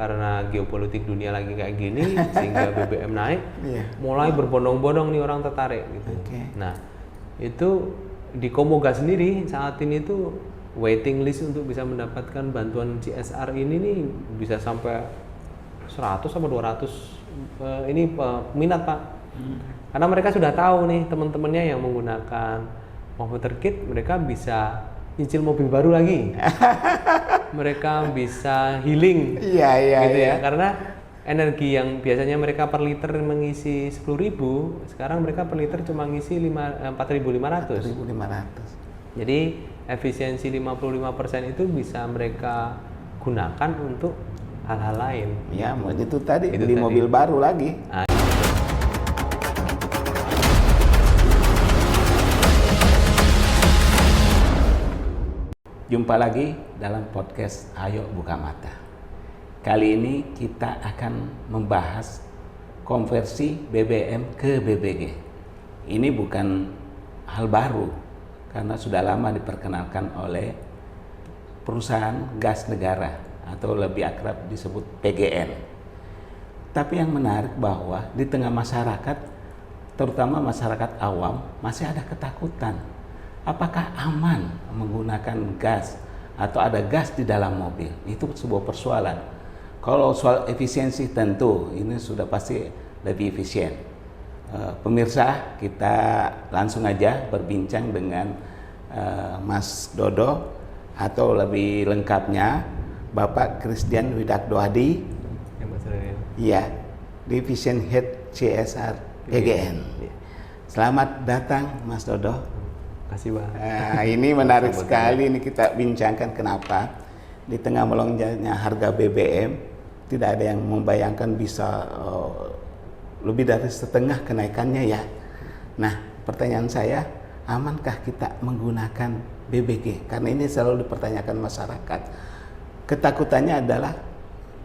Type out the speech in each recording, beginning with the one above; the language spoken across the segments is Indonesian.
karena geopolitik dunia lagi kayak gini sehingga BBM naik, mulai berbondong-bondong nih orang tertarik gitu. Nah, itu di Komogas sendiri saat ini tuh waiting list untuk bisa mendapatkan bantuan CSR ini nih bisa sampai 100 sampai 200 ini peminat, Pak. Karena mereka sudah tahu nih teman-temannya yang menggunakan Comforter Kit, mereka bisa nyicil mobil baru lagi. Mereka bisa healing, gitu ya. Karena energi yang biasanya mereka per liter mengisi 10.000, sekarang mereka per liter cuma ngisi 4.500. Jadi efisiensi 55% itu bisa mereka gunakan untuk hal-hal lain. Ya, itu tadi beli mobil baru lagi. Jumpa lagi dalam podcast Ayo Buka Mata. Kali ini kita akan membahas konversi BBM ke BBG. Ini bukan hal baru karena sudah lama diperkenalkan oleh perusahaan gas negara atau lebih akrab disebut PGN. Tapi yang menarik bahwa di tengah masyarakat, terutama masyarakat awam, masih ada ketakutan. Apakah aman menggunakan gas atau ada gas di dalam mobil? Itu sebuah persoalan. Kalau soal efisiensi tentu ini sudah pasti lebih efisien. Pemirsa, kita langsung aja berbincang dengan Mas Dodo atau lebih lengkapnya Bapak Christian Widakdo Hadi. Iya, Division Head CSR PGN. Selamat datang Mas Dodo. Kasih, Bang. Ini menarik sekali ini kita bincangkan kenapa di tengah melonjaknya harga BBM tidak ada yang membayangkan bisa lebih dari setengah kenaikannya ya. Nah, pertanyaan saya, amankah kita menggunakan BBG? Karena ini selalu dipertanyakan masyarakat. Ketakutannya adalah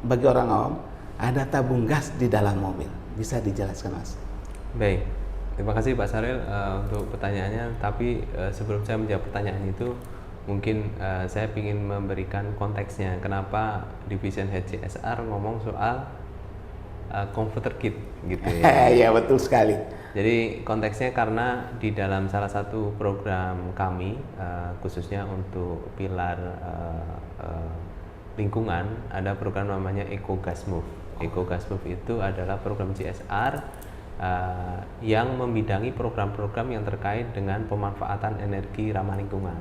bagi orang awam ada tabung gas di dalam mobil. Bisa dijelaskan, Mas? Baik. Terima kasih Pak Saril untuk pertanyaannya, tapi sebelum saya menjawab pertanyaan itu mungkin saya ingin memberikan konteksnya kenapa Division Head CSR ngomong soal Comforter Kit gitu ya. Iya, betul sekali. Jadi konteksnya karena di dalam salah satu program kami khususnya untuk pilar lingkungan ada program namanya Eco Gas Move. Eco Gas Move itu adalah program CSR yang membidangi program-program yang terkait dengan pemanfaatan energi ramah lingkungan.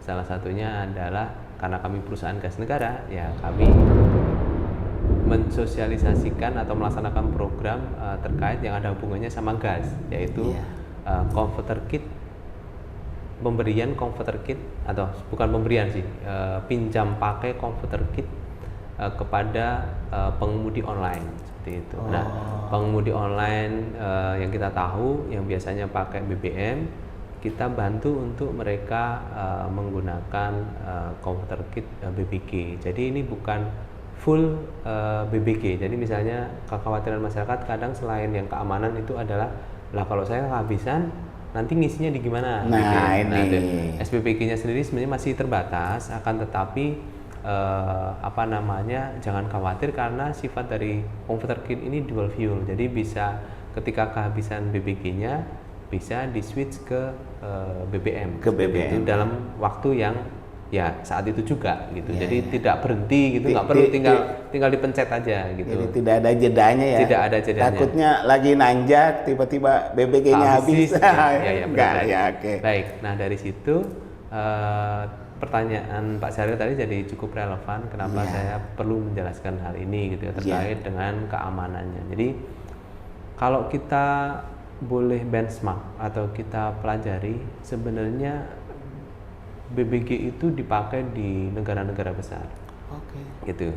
Salah satunya adalah karena kami perusahaan gas negara, ya kami mensosialisasikan atau melaksanakan program terkait yang ada hubungannya sama gas, yaitu Comforter Kit, pemberian Comforter Kit atau bukan pemberian sih, pinjam pakai Comforter Kit kepada pengemudi online seperti itu. Nah, pengemudi online yang kita tahu yang biasanya pakai BBM, kita bantu untuk mereka menggunakan Comforter Kit BBG. Jadi ini bukan full BBG. Jadi misalnya kekhawatiran masyarakat kadang selain yang keamanan itu adalah lah kalau saya kehabisan nanti ngisinya di gimana? Nah, gitu ya. ini SPBG-nya sendiri sebenarnya masih terbatas, akan tetapi jangan khawatir karena sifat dari Comforter Kit ini dual fuel, jadi bisa ketika kehabisan BBG-nya bisa di switch ke BBM itu dalam waktu yang ya saat itu juga gitu. Jadi tidak berhenti gitu, nggak perlu tinggal dipencet aja gitu. Jadi tidak ada jedanya ya. Tidak ada jedanya. Takutnya lagi nanjak tiba-tiba BBG-nya habis. Enggak ya, oke. Baik. Nah, dari situ pertanyaan Pak Syaril tadi jadi cukup relevan kenapa saya perlu menjelaskan hal ini gitu ya, terkait dengan keamanannya. Jadi kalau kita boleh benchmark atau kita pelajari, sebenarnya BBG itu dipakai di negara-negara besar. Gitu.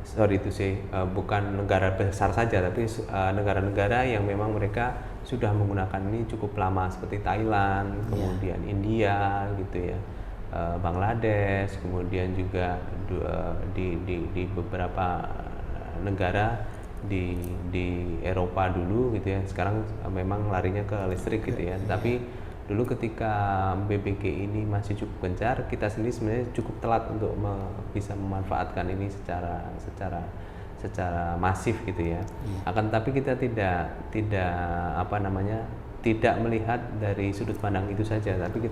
Sorry itu sih bukan negara besar saja, tapi negara-negara yang memang mereka sudah menggunakan ini cukup lama seperti Thailand, kemudian India gitu ya. Bangladesh, kemudian juga di beberapa negara di Eropa dulu gitu ya. Sekarang memang larinya ke listrik gitu ya. Tapi Dulu ketika BBG ini masih cukup gencar, kita sendiri sebenarnya cukup telat untuk bisa memanfaatkan ini secara masif gitu ya. Akan tetapi kita tidak melihat dari sudut pandang itu saja, tapi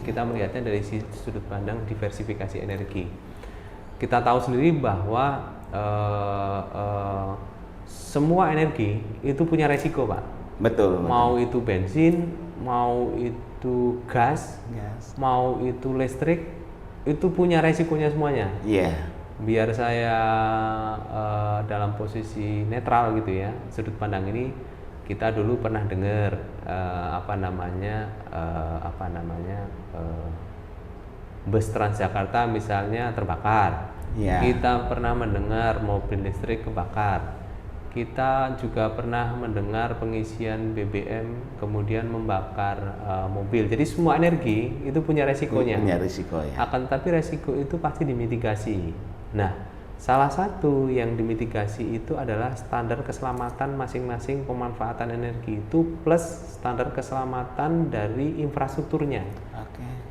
kita melihatnya dari sudut pandang diversifikasi energi. Kita tahu sendiri bahwa semua energi itu punya resiko, Pak. Betul. Mau itu bensin, mau itu gas, mau itu listrik, itu punya resikonya semuanya. Iya. Biar saya dalam posisi netral gitu ya, sudut pandang ini kita dulu pernah dengar bus Transjakarta misalnya terbakar. Kita pernah mendengar mobil listrik kebakar. Kita juga pernah mendengar pengisian BBM kemudian membakar mobil. Jadi semua energi itu punya resikonya. Punya resiko ya. Akan tetapi resiko itu pasti dimitigasi. Nah, salah satu yang dimitigasi itu adalah standar keselamatan masing-masing pemanfaatan energi itu plus standar keselamatan dari infrastrukturnya.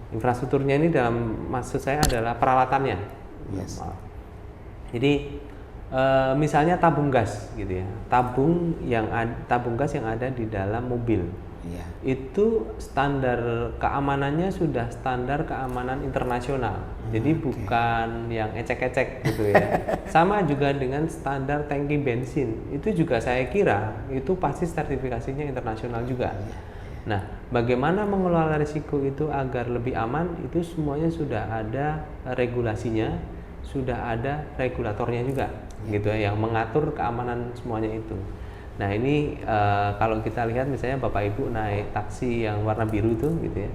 Infrastrukturnya ini dalam maksud saya adalah peralatannya. Jadi misalnya tabung gas gitu ya, tabung gas yang ada di dalam mobil, itu standar keamanannya sudah standar keamanan internasional. Jadi bukan yang ecek-ecek gitu ya. Sama juga dengan standar tangki bensin, itu juga saya kira itu pasti sertifikasinya internasional juga. Nah, bagaimana mengelola risiko itu agar lebih aman, itu semuanya sudah ada regulasinya, sudah ada regulatornya juga, gitu ya, yang mengatur keamanan semuanya itu. Nah ini kalau kita lihat misalnya Bapak Ibu naik taksi yang warna biru itu, gitu ya,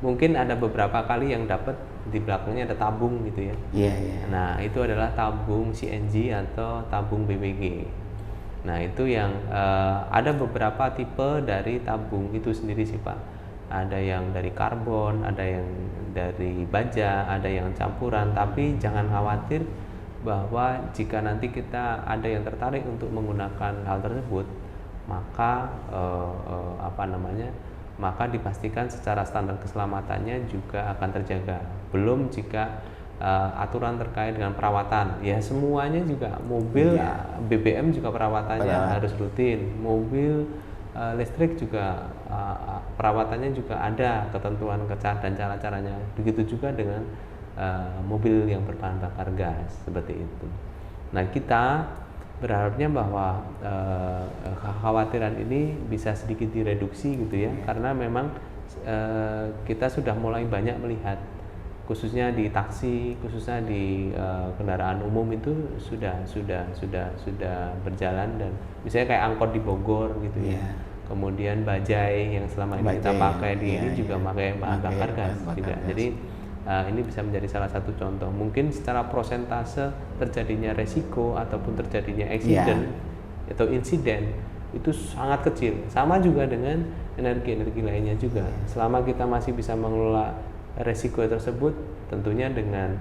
mungkin ada beberapa kali yang dapat di belakangnya ada tabung gitu ya. Nah itu adalah tabung CNG atau tabung BBG. Nah itu yang ada beberapa tipe dari tabung itu sendiri sih Pak. Ada yang dari karbon, ada yang dari baja, ada yang campuran. Tapi jangan khawatir bahwa jika nanti kita ada yang tertarik untuk menggunakan hal tersebut, maka maka dipastikan secara standar keselamatannya juga akan terjaga. Belum jika aturan terkait dengan perawatan, ya semuanya juga mobil BBM juga perawatannya harus rutin, mobil listrik juga perawatannya juga ada ketentuan dan cara-caranya. Begitu juga dengan mobil yang berbahan bakar gas seperti itu. Nah kita berharapnya bahwa kekhawatiran ini bisa sedikit direduksi gitu ya, karena memang kita sudah mulai banyak melihat, khususnya di taksi, khususnya di kendaraan umum itu sudah berjalan, dan misalnya kayak angkot di Bogor gitu ya. Kemudian bajai yang selama ini kita pakai di ini juga pakai bahan bakar gas tidak. Jadi ini bisa menjadi salah satu contoh. Mungkin secara prosentase terjadinya resiko ataupun terjadinya atau insiden itu sangat kecil. Sama juga dengan energi-energi lainnya juga. Selama kita masih bisa mengelola resiko tersebut, tentunya dengan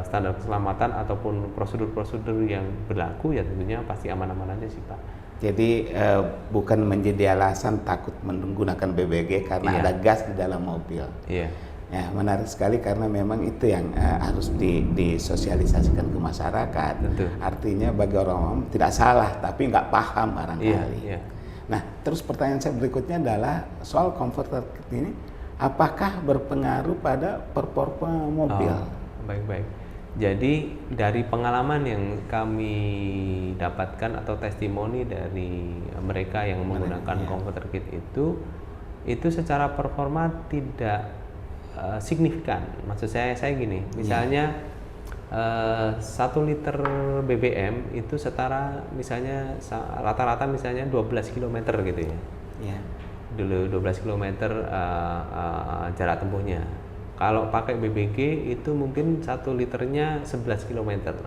standar keselamatan ataupun prosedur-prosedur yang berlaku, ya tentunya pasti aman-aman aja sih Pak. Jadi bukan menjadi alasan takut menggunakan BBG karena ada gas di dalam mobil. Ya, menarik sekali karena memang itu yang harus disosialisasikan ke masyarakat. Betul. Artinya bagi orang awam tidak salah, tapi nggak paham barangkali. Nah, terus pertanyaan saya berikutnya adalah soal converter ini, apakah berpengaruh pada performa mobil? Baik-baik. Jadi dari pengalaman yang kami dapatkan atau testimoni dari mereka yang menggunakan converter kit itu secara performa tidak signifikan. Maksud saya gini, misalnya 1 liter BBM itu setara misalnya rata-rata misalnya 12 km gitu ya. Dulu 12 km jarak tempuhnya. Kalau pakai BBG itu mungkin 1 liternya 11 km.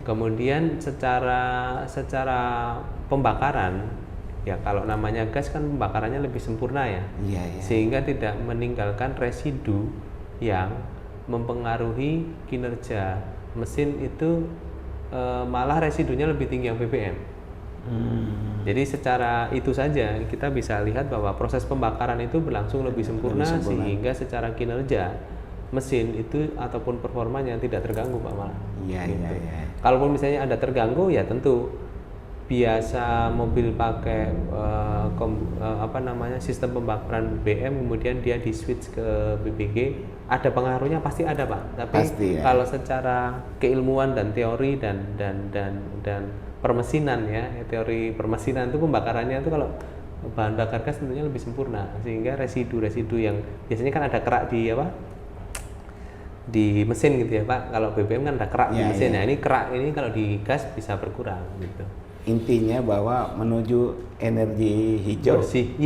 Kemudian secara pembakaran, ya kalau namanya gas kan pembakarannya lebih sempurna ya. Sehingga tidak meninggalkan residu yang mempengaruhi kinerja mesin itu, malah residunya lebih tinggi yang BBM. Jadi secara itu saja kita bisa lihat bahwa proses pembakaran itu berlangsung lebih sempurna, sehingga secara kinerja mesin itu ataupun performanya tidak terganggu Pak Malah. Iya. Kalaupun misalnya ada terganggu ya tentu biasa mobil pakai sistem pembakaran BM kemudian dia di switch ke BBG, ada pengaruhnya pasti ada Pak. Tapi pasti, ya. Kalau secara keilmuan dan teori dan permesinan ya, teori permesinan itu pembakarannya itu kalau bahan bakar gas tentunya lebih sempurna, sehingga residu-residu yang biasanya kan ada kerak di mesin gitu ya Pak. Kalau BBM kan ada kerak di mesin. Nah, ini kerak ini kalau di gas bisa berkurang gitu. Intinya bahwa menuju energi hijau bersih.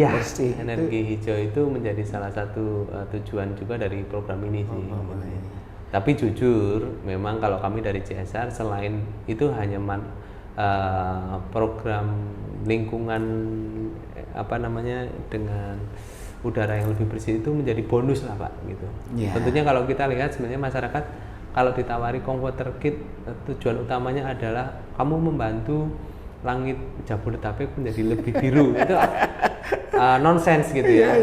Energi hijau itu menjadi salah satu tujuan juga dari program ini sih. Tapi jujur, memang kalau kami dari CSR selain itu hanya program lingkungan dengan udara yang lebih bersih itu menjadi bonus lah Pak gitu. Tentunya kalau kita lihat sebenarnya masyarakat kalau ditawari converter kit, tujuan utamanya adalah kamu membantu langit Jabodetabek menjadi lebih biru. Itu nonsens gitu ya.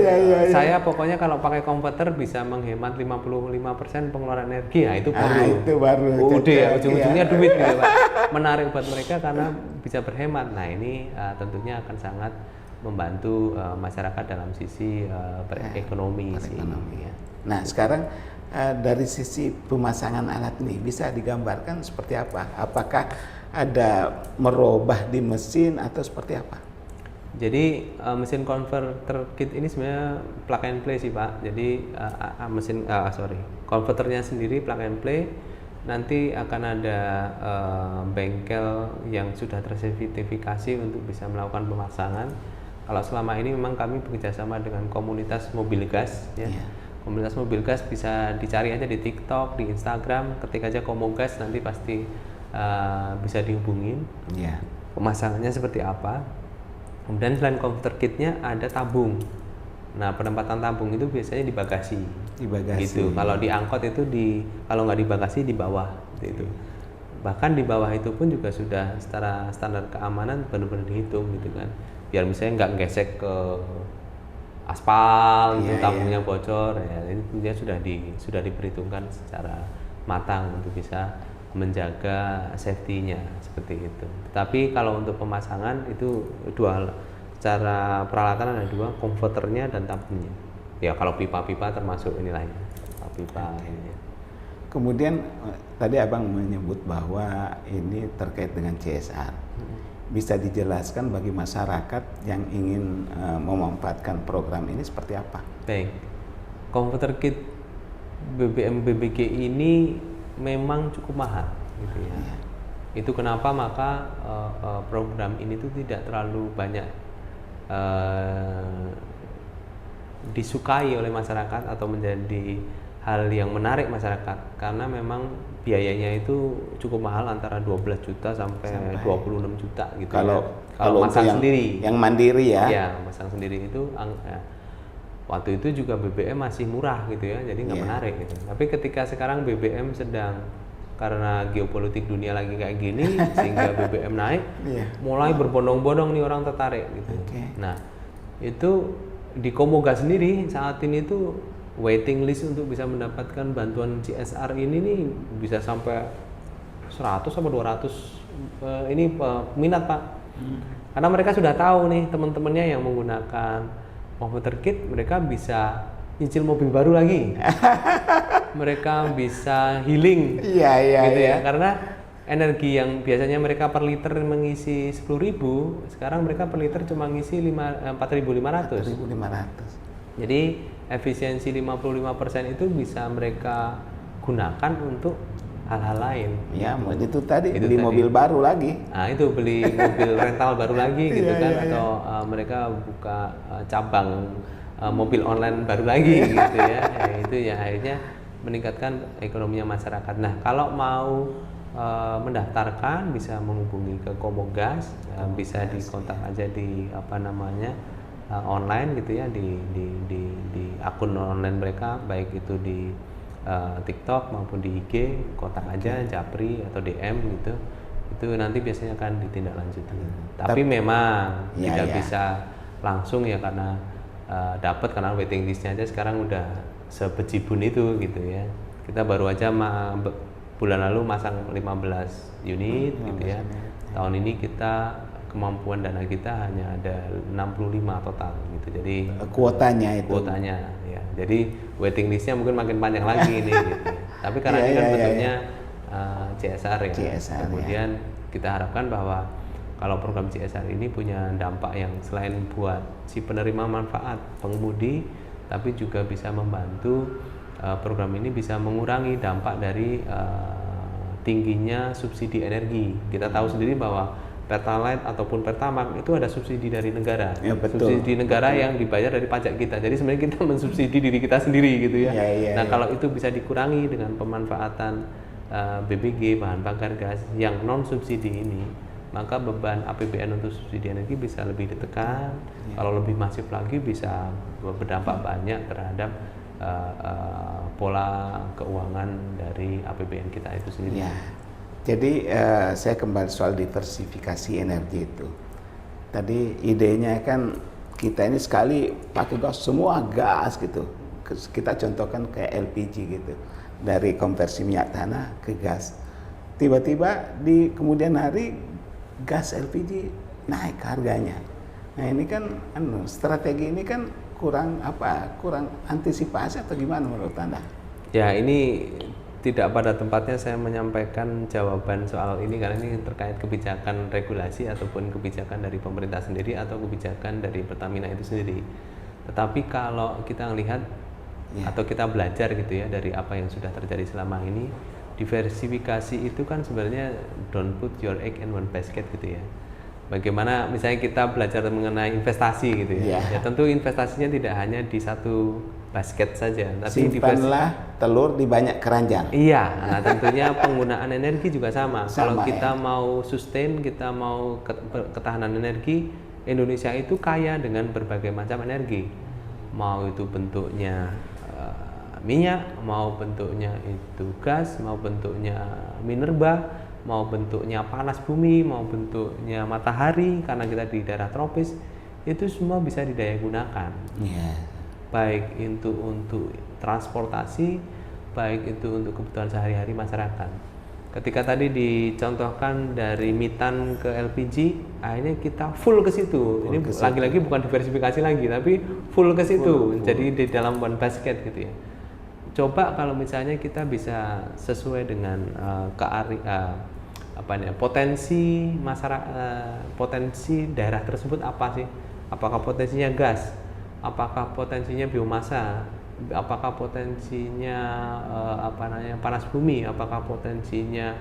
Saya pokoknya kalau pakai converter bisa menghemat 55% pengeluaran energi. Nah, itu baru. Udah ya, ujung-ujungnya duit gitu Pak. Menarik buat mereka karena bisa berhemat. Nah, ini tentunya akan sangat membantu masyarakat dalam sisi berekonomi sih. Ya. Nah, sekarang dari sisi pemasangan alat ini bisa digambarkan seperti apa? Apakah ada merubah di mesin atau seperti apa? Jadi mesin converter kit ini sebenarnya plug and play sih Pak. Jadi converternya sendiri plug and play. Nanti akan ada bengkel yang sudah tersertifikasi untuk bisa melakukan pemasangan. Kalau selama ini memang kami bekerjasama dengan komunitas mobil gas ya. Komunitas mobil gas bisa dicari aja di TikTok, di Instagram, ketik aja Komogas nanti pasti bisa dihubungin. Pemasangannya seperti apa. Kemudian selain converter kitnya ada tabung. Nah, penempatan tabung itu biasanya di bagasi. Gitu. Kalau di angkot itu kalau nggak di bagasi di bawah gitu. Bahkan di bawah itu pun juga sudah secara standar keamanan benar-benar dihitung gitu kan. Biar misalnya nggak gesek ke aspal, tabungnya bocor, ya ini dia sudah diperhitungkan secara matang untuk bisa menjaga safety-nya seperti itu. Tapi kalau untuk pemasangan itu dua hal. Secara peralatan ada dua, converternya dan tabungnya. Ya kalau pipa-pipa termasuk inilah ya, pipa ini. Kemudian tadi Abang menyebut bahwa ini terkait dengan CSR. Bisa dijelaskan bagi masyarakat yang ingin memanfaatkan program ini seperti apa? Baik, converter kit BBM BBG ini memang cukup mahal, gitu ya. Itu kenapa maka program ini tuh tidak terlalu banyak disukai oleh masyarakat atau menjadi hal yang menarik masyarakat, karena memang biayanya itu cukup mahal antara 12 juta sampai 26 juta gitu. Kalau masang sendiri. Yang mandiri ya. Ya, masang sendiri itu waktu itu juga BBM masih murah gitu ya, jadi nggak menarik gitu. Tapi ketika sekarang BBM sedang karena geopolitik dunia lagi kayak gini sehingga BBM naik, mulai berbondong-bondong nih orang tertarik gitu. Nah, itu di Komogas sendiri saat ini tuh waiting list untuk bisa mendapatkan bantuan CSR ini nih bisa sampai 100 sampai 200 ini peminat Pak. Karena mereka sudah tahu nih teman-temannya yang menggunakan converter kit, mereka bisa nyicil mobil baru lagi. Mereka bisa healing. Gitu ya. Karena energi yang biasanya mereka per liter mengisi 10.000, sekarang mereka per liter cuma ngisi 4.500. Jadi efisiensi 55% itu bisa mereka gunakan untuk hal-hal lain. Ya, itu tadi beli mobil baru lagi. Nah, itu beli mobil rental baru lagi gitu kan, atau mereka buka cabang mobil online baru lagi gitu ya. Itu ya akhirnya meningkatkan ekonominya masyarakat. Nah, kalau mau mendaftarkan bisa menghubungi ke Komogas, bisa dikontak aja di online gitu ya, di akun online mereka, baik itu di TikTok maupun di IG, kontak aja Japri atau DM gitu. itu nanti biasanya akan ditindaklanjuti. Tapi memang tidak bisa langsung ya, karena dapat, karena waiting listnya aja sekarang udah sebejibun itu gitu ya. Kita baru aja bulan lalu masang 15 unit gitu ya. Tahun ini kita kemampuan dana kita hanya ada 65 total gitu. Jadi kuotanya ya. Jadi waiting listnya mungkin makin panjang lagi ini gitu. Tapi karena ini kan bentuknya CSR ya. Kemudian kita harapkan bahwa kalau program CSR ini punya dampak yang selain buat si penerima manfaat, pengemudi, tapi juga bisa membantu program ini bisa mengurangi dampak dari tingginya subsidi energi. Kita tahu sendiri bahwa Pertalite ataupun Pertamax itu ada subsidi dari negara, subsidi negara yang dibayar dari pajak kita. Jadi sebenarnya kita mensubsidi diri kita sendiri gitu ya. Nah kalau itu bisa dikurangi dengan pemanfaatan BBG, bahan bakar gas yang non subsidi ini, maka beban APBN untuk subsidi energi bisa lebih ditekan. Kalau lebih masif lagi bisa berdampak banyak terhadap pola keuangan dari APBN kita itu sendiri. Jadi saya kembali soal diversifikasi energi itu. Tadi idenya kan kita ini sekali pakai gas, semua gas gitu. Kita contohkan kayak LPG gitu, dari konversi minyak tanah ke gas. Tiba-tiba di kemudian hari gas LPG naik harganya. Nah ini kan strategi ini kan kurang antisipasi atau gimana menurut Anda? Ya ini tidak pada tempatnya saya menyampaikan jawaban soal ini, karena ini terkait kebijakan regulasi ataupun kebijakan dari pemerintah sendiri atau kebijakan dari Pertamina itu sendiri. Tetapi kalau kita melihat atau kita belajar gitu ya dari apa yang sudah terjadi selama ini, diversifikasi itu kan sebenarnya don't put your egg in one basket gitu ya. Bagaimana misalnya kita belajar mengenai investasi gitu ya. Ya tentu investasinya tidak hanya di satu basket saja, tapi simpanlah telur di banyak keranjang. Iya, nah tentunya penggunaan energi juga sama. Kalau kita mau sustain, kita mau ketahanan energi, Indonesia itu kaya dengan berbagai macam energi. Mau itu bentuknya minyak, mau bentuknya itu gas, mau bentuknya minerba, mau bentuknya panas bumi, mau bentuknya matahari, karena kita di daerah tropis, itu semua bisa didaya gunakan. Baik itu untuk transportasi, baik itu untuk kebutuhan sehari-hari masyarakat. Ketika tadi dicontohkan dari metan ke LPG, akhirnya kita full ke situ. Ini lagi-lagi bukan diversifikasi lagi, tapi full ke situ. Jadi di dalam one basket gitu ya. Coba kalau misalnya kita bisa sesuai dengan potensi masyarakat, potensi daerah tersebut apa sih? Apakah potensinya gas? Apakah potensinya biomasa? Apakah potensinya panas bumi? Apakah potensinya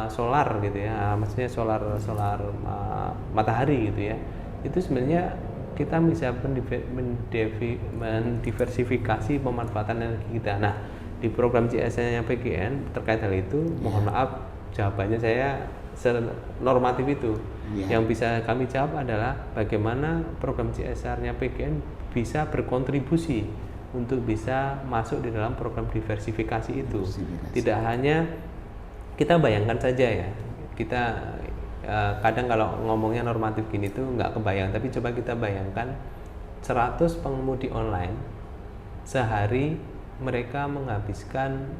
solar gitu ya? Maksudnya solar matahari gitu ya? Itu sebenarnya kita bisa mendiversifikasi pemanfaatan energi kita. Nah, di program CSR-nya PGN terkait hal itu, mohon maaf jawabannya saya normatif itu. Yang bisa kami jawab adalah bagaimana program CSR-nya PGN bisa berkontribusi untuk bisa masuk di dalam program diversifikasi itu. Tidak hanya kita bayangkan saja ya, kita kadang kalau ngomongnya normatif gini tuh nggak kebayang, tapi coba kita bayangkan 100 pengemudi online sehari mereka menghabiskan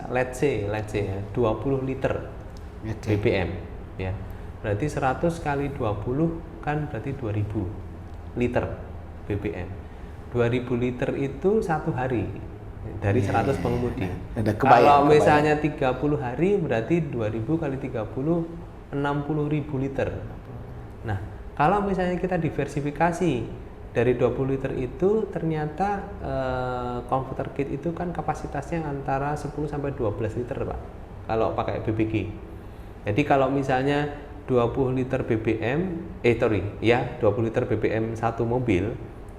let's say ya 20 liter BBM ya. Berarti 100 kali 20 kan berarti 2000 liter BBM. 2000 liter itu satu hari dari 100 pengemudi. Kalau misalnya 30 hari berarti 2000 kali 30 60.000 liter. Nah, kalau misalnya kita diversifikasi dari 20 liter itu ternyata converter kit itu kan kapasitasnya antara 10 sampai 12 liter, Pak. Kalau pakai BBG. Jadi kalau misalnya 20 liter BBM, 20 liter BBM satu mobil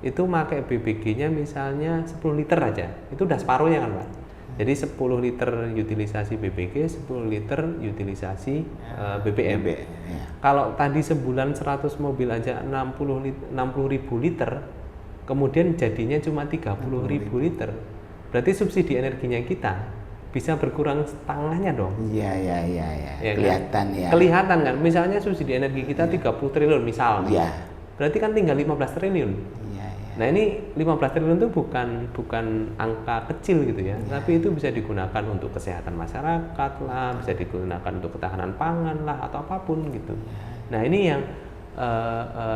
itu pakai BBG-nya misalnya 10 liter aja, itu udah separuhnya kan Pak. Jadi 10 liter utilisasi BBG, 10 liter utilisasi BBM. Kalau tadi sebulan 100 mobil aja 60.000 liter, kemudian jadinya cuma 30.000 liter, berarti subsidi energinya kita bisa berkurang setengahnya dong. Iya. Ya, Kelihatan kan? ya. Kelihatan kan, misalnya subsidi energi kita 30 triliun misalnya. Iya. Berarti kan tinggal 15 triliun. Iya. Nah ini 15 triliun itu bukan angka kecil gitu ya, tapi itu bisa digunakan untuk kesehatan masyarakat lah, bisa digunakan untuk ketahanan pangan lah atau apapun gitu. Nah ini yang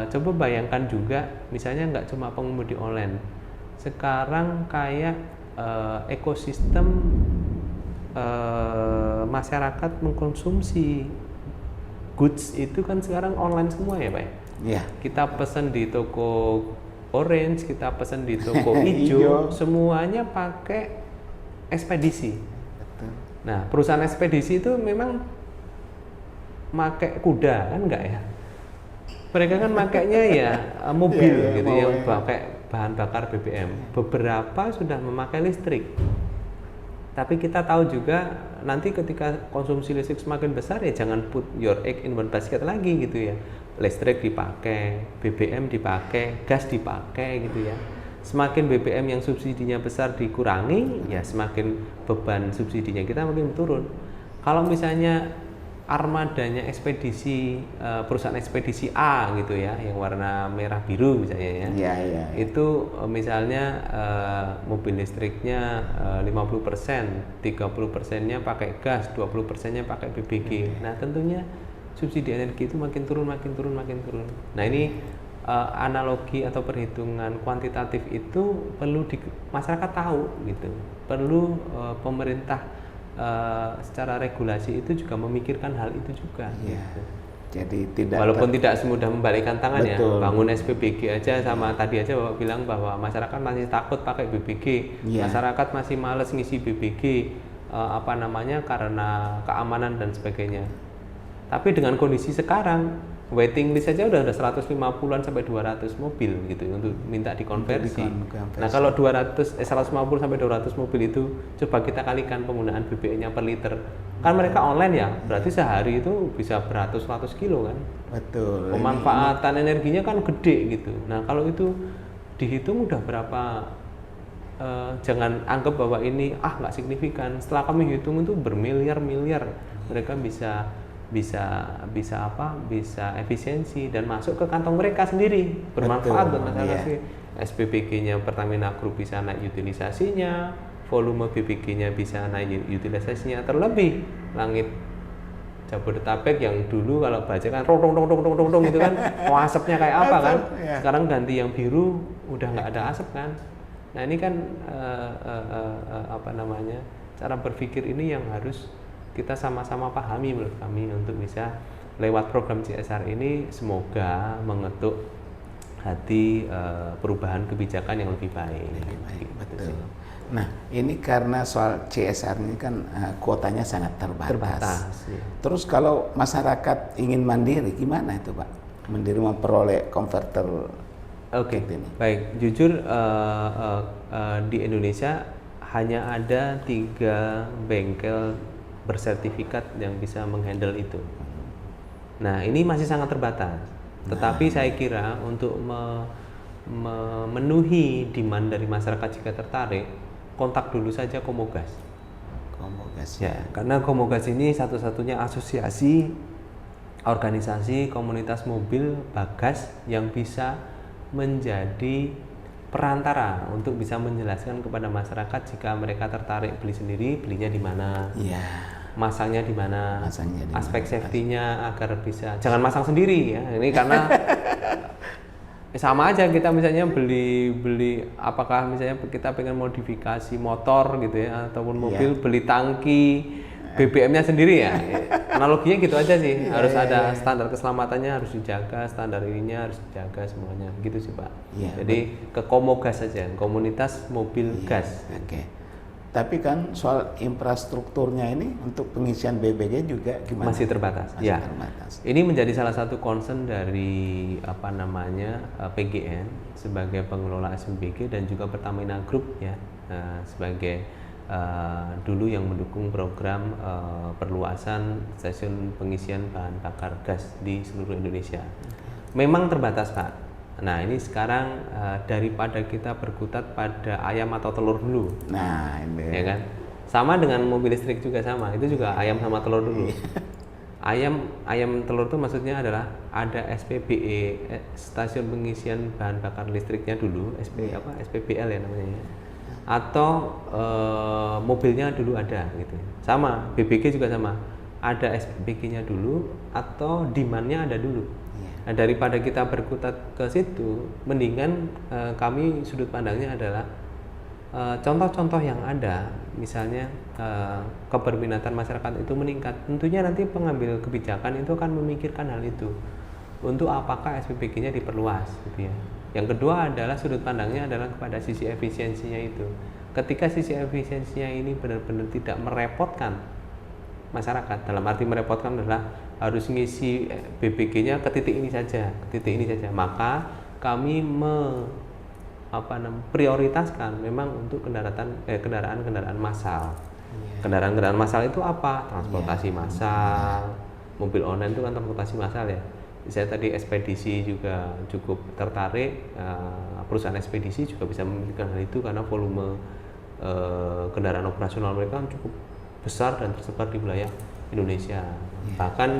coba bayangkan juga, misalnya nggak cuma pengemudi online, sekarang kayak ekosistem masyarakat mengkonsumsi goods itu kan sekarang online semua ya Pak ya? Iya. Kita pesan di toko orange, kita pesan di toko hijau, semuanya pakai ekspedisi. Betul. Nah, perusahaan ekspedisi itu memang pakai kuda kan enggak ya? Mereka kan makainya ya mobil gitu yang pakai bahan bakar BBM. Beberapa sudah memakai listrik. Tapi kita tahu juga nanti ketika konsumsi listrik semakin besar ya jangan put your egg in one basket lagi gitu ya. Listrik dipakai, BBM dipakai, gas dipakai gitu ya. Semakin BBM yang subsidinya besar dikurangi, ya semakin beban subsidinya kita makin turun. Kalau misalnya armadanya ekspedisi perusahaan ekspedisi A gitu ya, yang warna merah biru misalnya ya. Iya. Itu misalnya mobil listriknya 50%, 30%-nya pakai gas, 20%-nya pakai BBG. Nah, tentunya subsidi energi itu makin turun. Nah, ini analogi atau perhitungan kuantitatif itu perlu masyarakat tahu gitu. Perlu pemerintah secara regulasi itu juga memikirkan hal itu juga. Iya. Gitu. Jadi tidak walaupun tidak semudah membalikkan tangan. Betul. Ya, bangun SPBG aja sama tadi aja Bapak bilang bahwa masyarakat masih takut pakai BBG, masyarakat masih males ngisi BBG karena keamanan dan sebagainya. Tapi dengan kondisi sekarang waiting list saja udah 150-an sampai 200 mobil gitu untuk minta dikonversi. Nah, kalau 150 sampai 200 mobil itu coba kita kalikan penggunaan BBM-nya per liter. Kan mereka online ya, berarti sehari itu bisa beratus-ratus kilo kan. Betul. Pemanfaatan energinya kan gede gitu. Nah, kalau itu dihitung udah berapa, jangan anggap bahwa ini nggak signifikan. Setelah kami hitung itu bermiliar-miliar mereka bisa efisiensi dan masuk ke kantong mereka sendiri, bermanfaat buat masyarakat. SPBG-nya Pertamina Group bisa naik utilisasinya, volume BBG-nya bisa naik utilisasinya, terlebih langit Jabodetabek yang dulu kalau baca kan rong itu kan asapnya kayak apa kan, sekarang ganti yang biru udah nggak ada asap kan. Nah ini kan cara berpikir ini yang harus kita sama-sama pahami menurut kami untuk bisa lewat program CSR ini semoga mengetuk hati perubahan kebijakan yang lebih baik. Betul. Nah, ini karena soal CSR ini kan kuotanya sangat terbatas. Ya. Terus kalau masyarakat ingin mandiri gimana itu Pak? Mandiri memperoleh konverter. Oke. Baik, jujur di Indonesia hanya ada 3 bengkel bersertifikat yang bisa menghandle itu. Nah, ini masih sangat terbatas. Tetapi saya kira untuk memenuhi demand dari masyarakat jika tertarik, kontak dulu saja Komogas. Ya, karena Komogas ini satu-satunya asosiasi organisasi komunitas mobil bagas yang bisa menjadi perantara untuk bisa menjelaskan kepada masyarakat jika mereka tertarik beli sendiri, belinya di mana. Masangnya di mana, aspek safety-nya agar bisa, jangan masang sendiri ya. Ini karena sama aja kita misalnya beli apakah misalnya kita pengen modifikasi motor gitu ya ataupun mobil, beli tangki BBM-nya sendiri ya. Analoginya gitu aja sih. Harus ada standar keselamatannya harus dijaga, standar ininya harus dijaga semuanya. Gitu sih Pak. Jadi ke Komogas saja, komunitas mobil gas. Tapi kan soal infrastrukturnya ini untuk pengisian BBG juga gimana? Masih terbatas. Terbatas. Ini menjadi salah satu concern dari PGN sebagai pengelola SPBG dan juga Pertamina Group ya sebagai dulu yang mendukung program perluasan stasiun pengisian bahan bakar gas di seluruh Indonesia. Memang terbatas Pak. Nah ini sekarang daripada kita berkutat pada ayam atau telur dulu, nah ini ya kan, Sama dengan mobil listrik juga sama, itu juga ayam sama telur dulu. Ayam telur itu maksudnya adalah ada SPBE, stasiun pengisian bahan bakar listriknya dulu, SPBL ya namanya, atau mobilnya dulu ada gitu. Sama, BBG juga sama, ada SPBG-nya dulu atau demand-nya ada dulu. Nah, daripada kita berkutat ke situ, mendingan kami sudut pandangnya adalah contoh-contoh yang ada, misalnya keberminatan masyarakat itu meningkat, tentunya nanti pengambil kebijakan itu akan memikirkan hal itu untuk apakah SPBG-nya diperluas gitu ya. Yang kedua adalah sudut pandangnya adalah kepada sisi efisiensinya itu. Ketika sisi efisiensinya ini benar-benar tidak merepotkan masyarakat, dalam arti merepotkan adalah harus ngisi BBG-nya ke titik ini saja, maka kami prioritaskan memang untuk kendaraan massal. Kendaraan massal itu apa? Transportasi massal. Mobil online itu kan transportasi massal ya. Saya tadi ekspedisi juga cukup tertarik, perusahaan ekspedisi juga bisa memiliki hal itu karena volume kendaraan operasional mereka cukup besar dan tersebar di wilayah Indonesia. Bahkan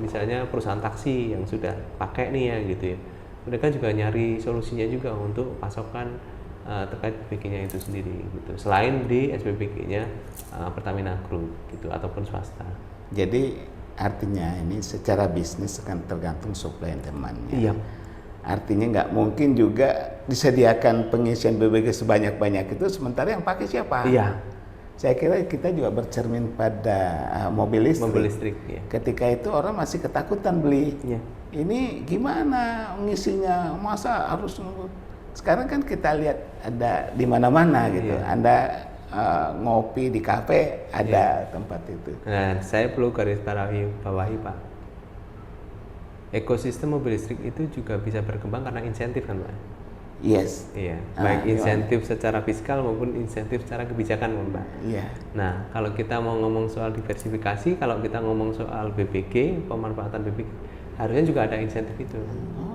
misalnya perusahaan taksi yang sudah pakai nih ya gitu ya, mereka juga nyari solusinya juga untuk pasokan terkait BBG-nya itu sendiri gitu. Selain di SPBG-nya Pertamina Group gitu ataupun swasta. Jadi artinya ini secara bisnis akan tergantung supply and demand-nya. Iya. Artinya nggak mungkin juga disediakan pengisian BBG sebanyak-banyak itu sementara yang pakai siapa? Iya. Saya kira kita juga bercermin pada mobil listrik. Mobil listrik ya. Ketika itu orang masih ketakutan beli. Iya. Ini gimana ngisinya? Masa harus nunggu? Sekarang kan kita lihat ada di mana-mana gitu. Iya. Anda ngopi di kafe ada tempat itu. Nah, saya perlu garis bawahi Pak. Ekosistem mobil listrik itu juga bisa berkembang karena insentif kan Pak? Yes. Iya. Baik insentif secara fiskal maupun insentif secara kebijakan kan Pak? Iya. Nah, kalau kita mau ngomong soal diversifikasi, kalau kita ngomong soal BBG, pemanfaatan BBG, harusnya juga ada insentif itu,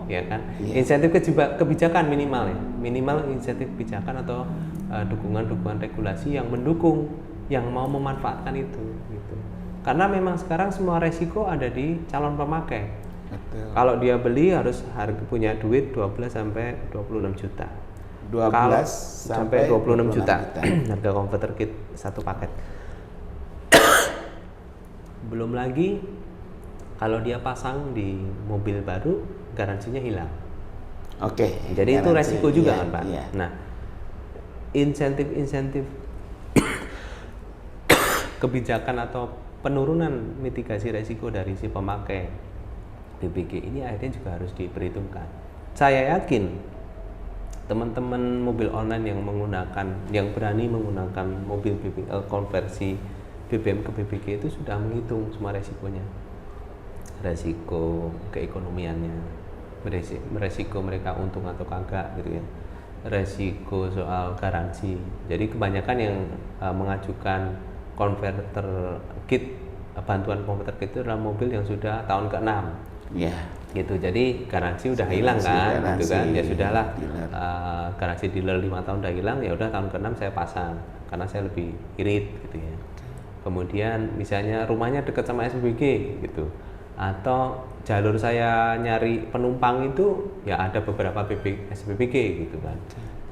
ya kan? Iya. Insentif kebijakan minimal ya, minimal insentif kebijakan atau dukungan regulasi yang mendukung, yang mau memanfaatkan itu, gitu. Karena memang sekarang semua resiko ada di calon pemakai. Betul. Kalau dia beli harus punya duit 12 sampai 26 juta. 12 sampai 26 juta. Harga converter kit satu paket. Belum lagi kalau dia pasang di mobil baru, garansinya hilang. Oke. Jadi itu resiko juga kan Pak. Iya. Nah, insentif kebijakan atau penurunan mitigasi resiko dari si pemakai BBG ini akhirnya juga harus diperhitungkan. Saya yakin teman-teman mobil online yang berani menggunakan mobil konversi BBM ke BBG itu sudah menghitung semua resikonya. Resiko keekonomiannya, resiko mereka untung atau kagak gitu ya. Resiko soal garansi. Jadi kebanyakan yang mengajukan konverter kit, bantuan konverter kit itu adalah mobil yang sudah tahun ke-6. Iya. Gitu. Jadi garansi udah hilang kan, gitu kan. Ya sudahlah. Garansi dealer 5 tahun udah hilang, ya udah tahun ke-6 saya pasang karena saya lebih irit gitu ya. Kemudian misalnya rumahnya dekat sama SPBG gitu. Atau jalur saya nyari penumpang itu ya ada beberapa SPBG gitu kan.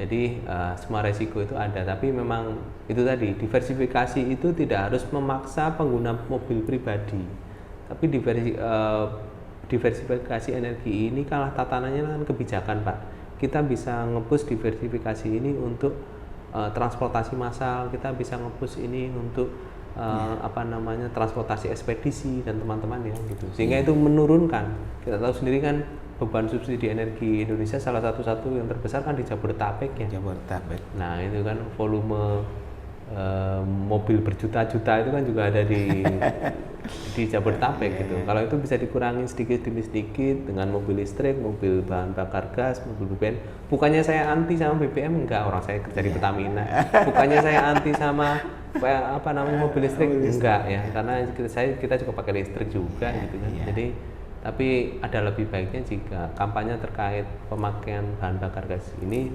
Jadi semua resiko itu ada, tapi memang itu tadi diversifikasi itu tidak harus memaksa pengguna mobil pribadi, tapi diversifikasi energi ini kalah tatanannya dengan kebijakan Pak. Kita bisa nge-push diversifikasi ini untuk transportasi massal, kita bisa nge-push ini untuk transportasi ekspedisi dan teman-teman ya gitu, sehingga itu menurunkan. Kita tahu sendiri kan beban subsidi energi Indonesia salah satu yang terbesar kan di Jabodetabek ya. Jabodetabek. Nah itu kan volume mobil berjuta-juta itu kan juga ada di Jabodetabek gitu. Kalau itu bisa dikurangi sedikit demi sedikit dengan mobil listrik, mobil bahan bakar gas, mobil BBM. Bukannya saya anti sama BBM, enggak, orang saya kerja di Pertamina. Bukannya saya anti sama mobil listrik, enggak ya, karena kita juga pakai listrik juga gitu kan. Jadi tapi ada lebih baiknya jika kampanye terkait pemakaian bahan bakar gas ini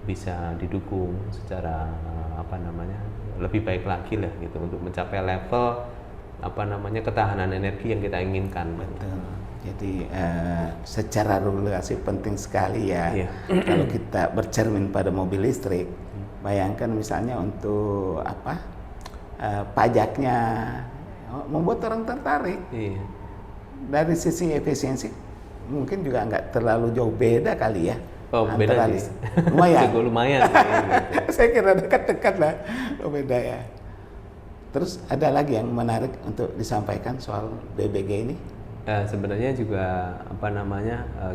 bisa didukung secara lebih baik lagi lah gitu untuk mencapai level ketahanan energi yang kita inginkan. Betul. Jadi secara regulasi penting sekali ya. Kalau kita bercermin pada mobil listrik, bayangkan misalnya untuk pajaknya membuat orang tertarik. Dari sisi efisiensi mungkin juga nggak terlalu jauh beda kali ya. Beda sih. Lumayan. Saya kira dekat-dekat lah. Beda ya. Terus ada lagi yang menarik untuk disampaikan soal BBG ini? Sebenarnya juga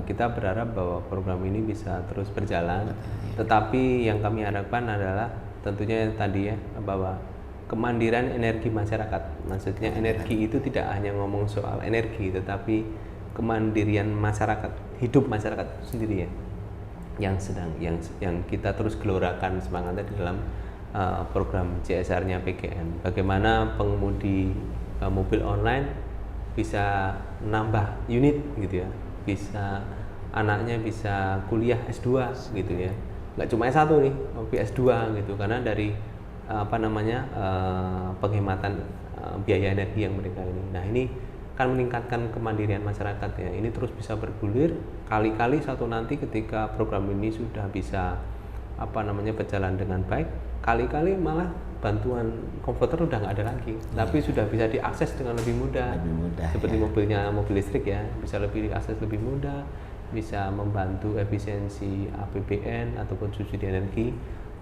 kita berharap bahwa program ini bisa terus berjalan. Tetapi yang kami harapkan adalah tentunya tadi ya, bahwa kemandirian energi masyarakat. Maksudnya energi itu tidak hanya ngomong soal energi, tetapi kemandirian masyarakat, hidup masyarakat itu sendiri ya, yang kita terus gelorakan semangatnya di dalam program CSR-nya PGN. Bagaimana pengemudi mobil online bisa nambah unit gitu ya, bisa anaknya bisa kuliah S2 gitu ya, nggak cuma S1 nih, tapi S2 gitu, karena dari penghematan biaya energi yang mereka ini. Nah, ini akan meningkatkan kemandirian masyarakat ya. Ini terus bisa bergulir, kali-kali satu nanti ketika program ini sudah bisa berjalan dengan baik, kali-kali malah bantuan konverter udah nggak ada lagi, tapi sudah bisa diakses dengan lebih mudah seperti mobil listrik ya, bisa lebih diakses lebih mudah, bisa membantu efisiensi APBN ataupun subsidi energi.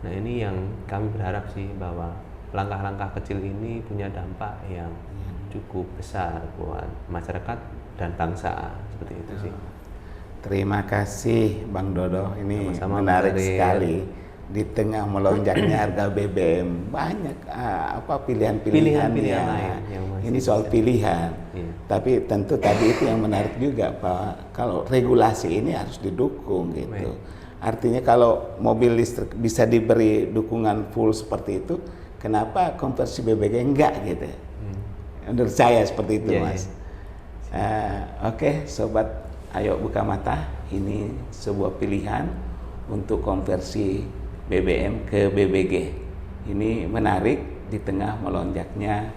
Nah, ini yang kami berharap sih, bahwa langkah-langkah kecil ini punya dampak yang cukup besar buat masyarakat dan bangsa, seperti itu sih. Terima kasih Bang Dodo, ini sama-sama menarik sekali. Di tengah melonjaknya harga BBM, banyak pilihan-pilihan lain. Ini soal pilihan. Tapi tentu tadi itu yang menarik juga, bahwa kalau regulasi ini harus didukung gitu. Artinya kalau mobil listrik bisa diberi dukungan full seperti itu, kenapa konversi BBG enggak gitu? Menurut saya seperti itu, Mas. Oke, sobat, ayo buka mata. Ini sebuah pilihan untuk konversi BBM ke BBG. Ini menarik di tengah melonjaknya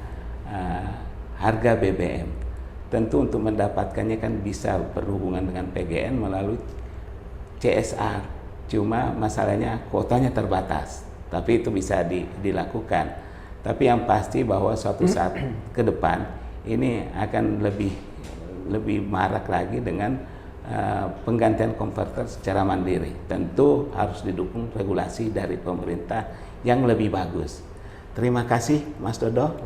harga BBM. Tentu untuk mendapatkannya kan bisa berhubungan dengan PGN melalui CSR. Cuma masalahnya kuotanya terbatas, tapi itu bisa dilakukan. Tapi yang pasti bahwa suatu saat ke depan ini akan lebih marak lagi dengan penggantian konverter secara mandiri. Tentu harus didukung regulasi dari pemerintah yang lebih bagus. Terima kasih Mas Dodo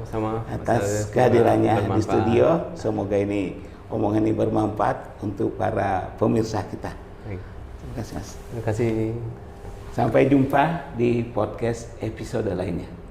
atas kehadirannya di studio. Semoga ini omongan ini bermanfaat untuk para pemirsa kita. Terima kasih, Mas. Terima kasih. Sampai jumpa di podcast episode lainnya.